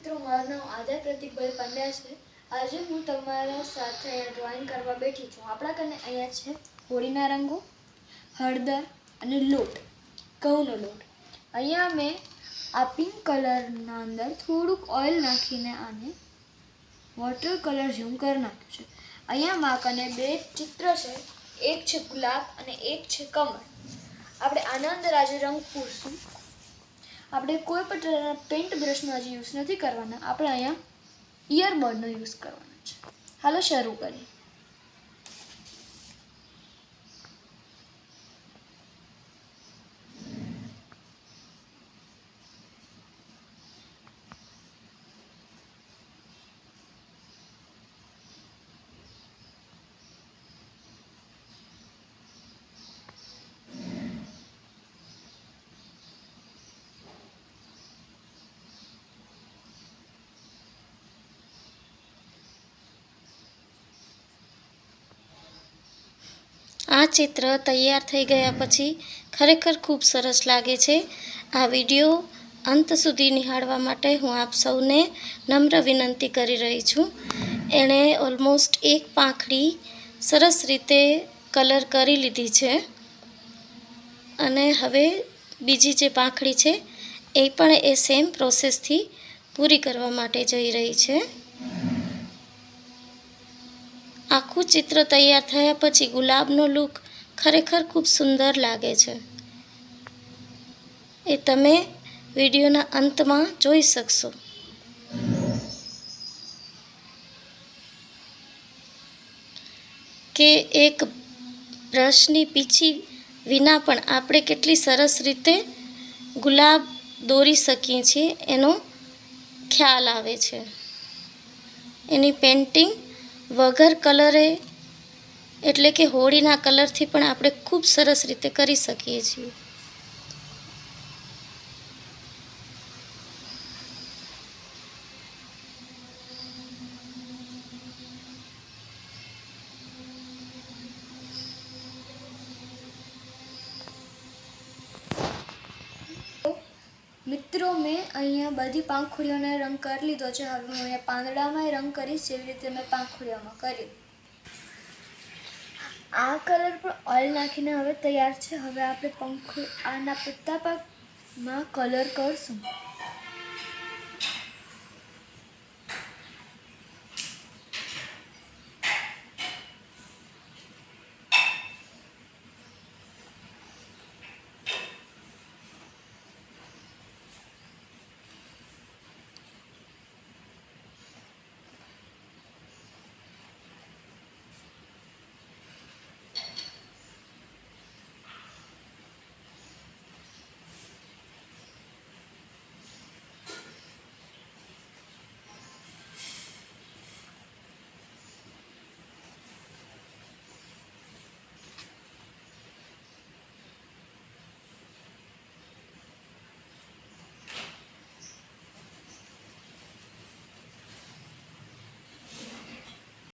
મિત્રો, મારું નામ આદા પ્રતિકભાઈ પંડ્યા છે। આજે હું તમારા સાથે ડ્રોઈંગ કરવા બેઠી છું। આપણા કને અહીંયા છે હોળીના રંગો, હળદર અને લોટ, ઘઉંનો લોટ। અહીંયા મેં આ પિંક કલરના અંદર થોડુંક ઓઇલ નાખીને આને વોટર કલર જેવું કરી નાખ્યું છે। અહીંયા મારા કને બે ચિત્ર છે, એક છે ગુલાબ અને એક છે કમળ। આપણે આના અંદર આજે રંગ પૂરશું। આપણે કોઈ પણ પેન્ટ બ્રશનો આજે યુઝ નથી કરવાના, આપણે અહીંયા ઇયરબડનો યુઝ કરવાનો છે। હાલો શરૂ કરીએ। આ ચિત્ર તૈયાર થઈ ગયા પછી ખરેખર ખૂબ સરસ લાગે છે। આ વિડીયો અંત સુધી નિહાળવા માટે હું આપ સૌને નમ્ર વિનંતી કરી રહી છું। એણે ઓલમોસ્ટ એક પાંખડી સરસ રીતે કલર કરી લીધી છે અને હવે બીજી જે પાંખડી છે એ પણ એ સેમ પ્રોસેસથી પૂરી કરવા માટે જઈ રહી છે। આખું ચિત્ર તૈયાર થયા પછી ગુલાબનો લુક ખરેખર ખૂબ સુંદર લાગે છે, એ તમે વિડીયોના અંતમાં જોઈ શકશો। કે એક બ્રશની પીછી વિના પણ આપણે કેટલી સરસ રીતે ગુલાબ દોરી શકીએ છીએ એનો ખ્યાલ આવે છે। એની પેઇન્ટિંગ વગર કલરે એટલે કે હોળીના કલરથી પણ આપણે ખૂબ સરસ રીતે કરી શકીએ છીએ। મિત્રો, મેં અહીંયા બધી પાંખડીઓને રંગ કરી લીધો છે। હવે હું અહીંયા પાંદડામાં રંગ કરીશ, જેવી રીતે મેં પાંખડીઓમાં કર્યું। આ કલર પણ ઓઇલ નાખીને હવે તૈયાર છે। હવે આપણે આના પત્તા પાકમાં કલર કરશું।